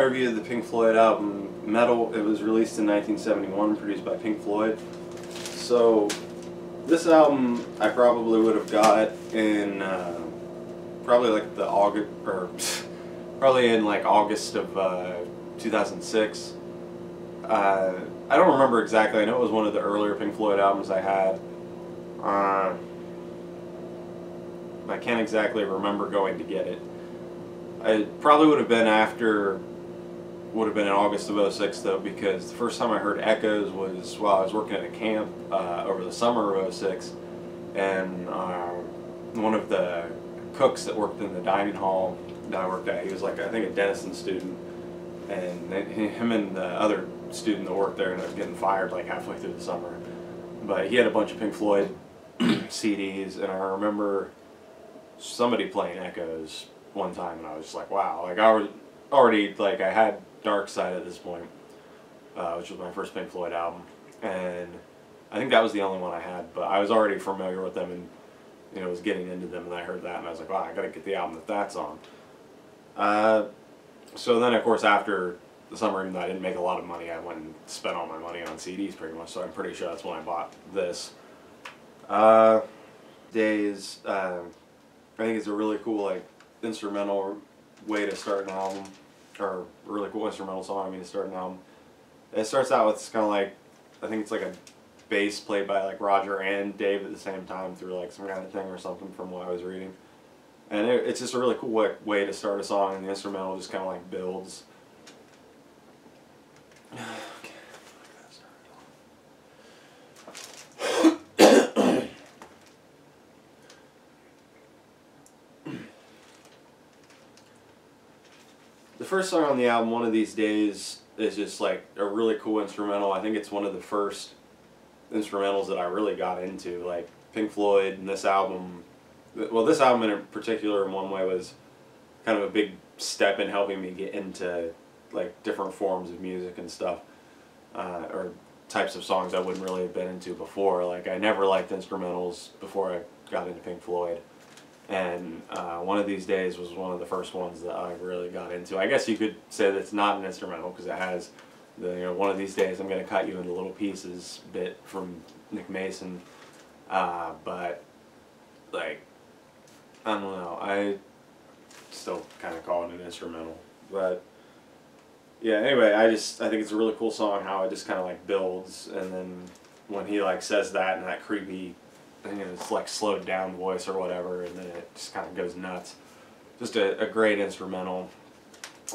review of the Pink Floyd album Meddle. It was released in 1971, produced by Pink Floyd. So this album I probably would have got in probably like the August, or probably in like August of 2006. I don't remember exactly. I know it was one of the earlier Pink Floyd albums I had. I can't exactly remember going to get it. It probably would have been in August of '06 though, because the first time I heard Echoes was while I was working at a camp over the summer of '06, and one of the cooks that worked in the dining hall that I worked at, he was like, I think, a Denison student, and him and the other student that worked there ended up getting fired like halfway through the summer. But he had a bunch of Pink Floyd CDs, and I remember somebody playing Echoes one time, and I was just like, wow, like I was already, like, I had Dark Side at this point, which was my first Pink Floyd album, and I think that was the only one I had, but I was already familiar with them and, you know, was getting into them, and I heard that and I was like, wow, I gotta get the album that's on. So then of course after the summer, even though I didn't make a lot of money, I went and spent all my money on CDs pretty much, so I'm pretty sure that's when I bought this. I think it's a really cool, like, instrumental way to start an album, or a really cool instrumental song, to start an album. It starts out with kind of like, I think it's like a bass played by like Roger and Dave at the same time through like some kind of thing or something from what I was reading. And it's just a really cool way to start a song, and the instrumental just kind of like builds. The first song on the album, One of These Days, is just like a really cool instrumental. I think it's one of the first instrumentals that I really got into. Like Pink Floyd and this album, well, this album in particular in one way was kind of a big step in helping me get into like different forms of music and stuff, or types of songs I wouldn't really have been into before. Like I never liked instrumentals before I got into Pink Floyd. And One of These Days was one of the first ones that I really got into. I guess you could say that it's not an instrumental because it has the, you know, One of These Days I'm going to cut you into little pieces bit from Nick Mason. But like, I don't know, I still kind of call it an instrumental. But yeah, anyway, I think it's a really cool song how it just kind of like builds, and then when he like says that and that creepy, you know, it's like slowed down voice or whatever, and then it just kind of goes nuts. Just a great instrumental.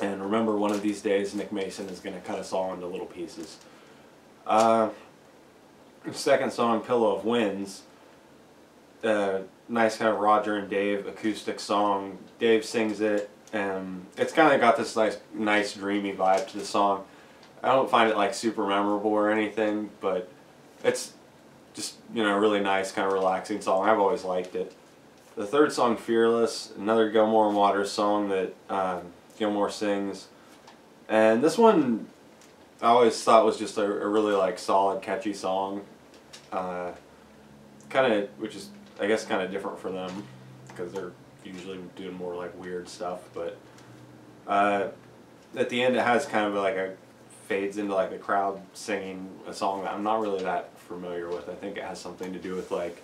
And remember, One of These Days Nick Mason is going to cut us all into little pieces. Second song, Pillow of Winds. Nice kind of Roger and Dave acoustic song. Dave sings it, and it's kind of got this nice dreamy vibe to the song. I don't find it like super memorable or anything, but it's just, you know, a really nice kind of relaxing song. I've always liked it. The third song, Fearless, another Gilmore and Waters song that Gilmore sings, and this one I always thought was just a really like solid, catchy song, kind of, which is I guess kind of different for them because they're usually doing more like weird stuff. But at the end it has kind of like a fades into like the crowd singing a song that I'm not really that familiar with. I think it has something to do with like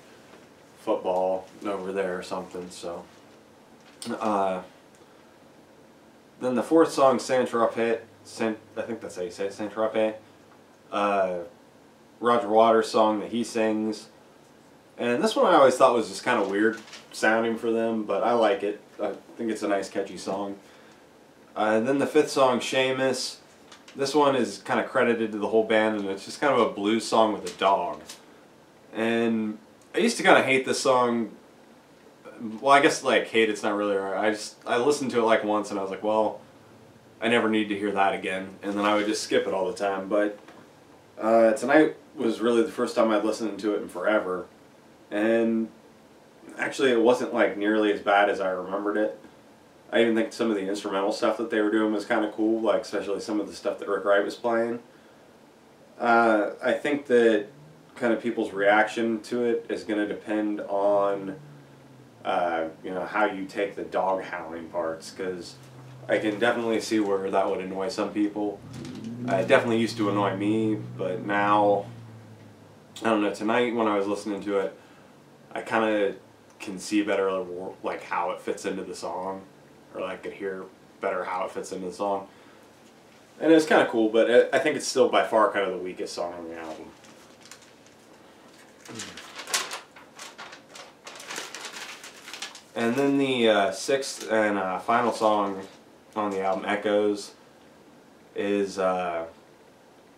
football over there or something. So then the fourth song, Saint-Tropez, I think that's how you say it, Saint-Tropez, Roger Waters song that he sings. And this one I always thought was just kind of weird sounding for them, but I like it. I think it's a nice catchy song. And then the fifth song, Seamus. This one is kind of credited to the whole band, and it's just kind of a blues song with a dog. And I used to kind of hate this song. Well, I guess like hate, it's not really right. I listened to it like once and I was like, well, I never need to hear that again. And then I would just skip it all the time. But tonight was really the first time I'd listened to it in forever. And actually it wasn't like nearly as bad as I remembered it. I even think some of the instrumental stuff that they were doing was kind of cool, like especially some of the stuff that Rick Wright was playing. I think that kind of people's reaction to it is going to depend on you know, how you take the dog howling parts, because I can definitely see where that would annoy some people. It definitely used to annoy me, but now, I don't know, tonight when I was listening to it, I kind of can see better like how it fits into the song, or I could hear better how it fits into the song. And it's kind of cool, but I think it's still by far kind of the weakest song on the album. And then the sixth and final song on the album, Echoes, is, I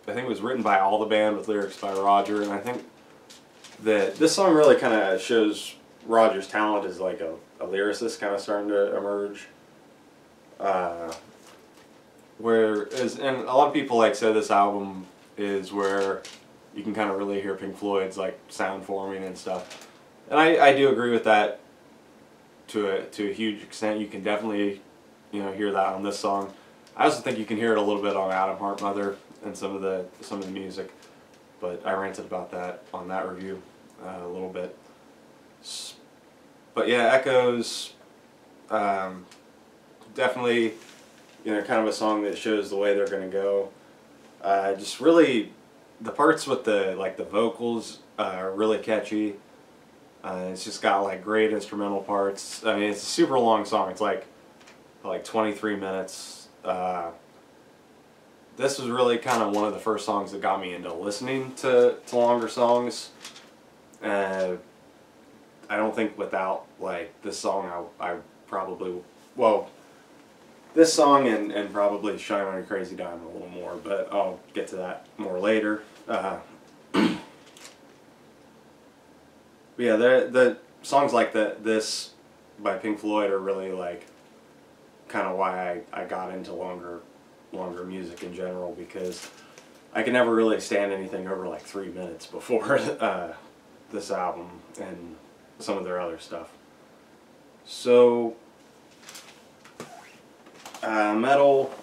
think it was written by all the band with lyrics by Roger, and I think that this song really kind of shows Roger's talent as like a lyricist kind of starting to emerge. And a lot of people like say this album is where you can kind of really hear Pink Floyd's like sound forming and stuff, and I do agree with that to a huge extent. You can definitely hear that on this song. I also think you can hear it a little bit on Atom Heart Mother and some of the music, but I ranted about that on that review a little bit. But yeah, Echoes, definitely kind of a song that shows the way they're going to go. Just really, the parts with the vocals are really catchy. It's just got like great instrumental parts. I mean, it's a super long song. It's like 23 minutes. This was really kind of one of the first songs that got me into listening to longer songs. I don't think without like this song I probably, well, this song and probably Shine On a Crazy Diamond a little more, but I'll get to that more later. But yeah, the songs like this by Pink Floyd are really like kind of why I got into longer music in general, because I could never really stand anything over like 3 minutes before this album and some of their other stuff. So Meddle,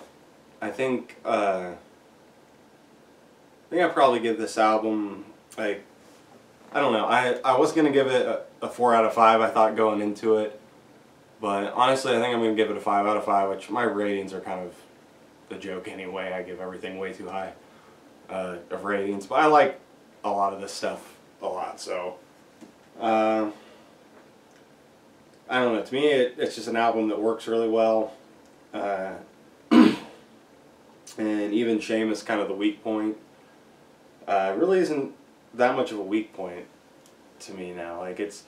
I think I'd probably give this album, like, I don't know, I was going to give it a 4 out of 5, I thought, going into it. But honestly, I think I'm going to give it a 5 out of 5, which my ratings are kind of a joke anyway. I give everything way too high of ratings. But I like a lot of this stuff a lot, so I don't know. To me, it's just an album that works really well. And even Shame is kind of the weak point. It really isn't that much of a weak point to me now. Like, it's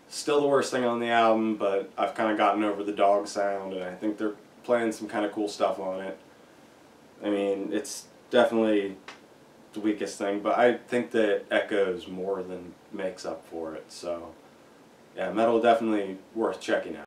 still the worst thing on the album, but I've kind of gotten over the dog sound, and I think they're playing some kind of cool stuff on it. I mean, it's definitely the weakest thing, but I think that Echoes more than makes up for it. So, yeah, Meddle definitely worth checking out.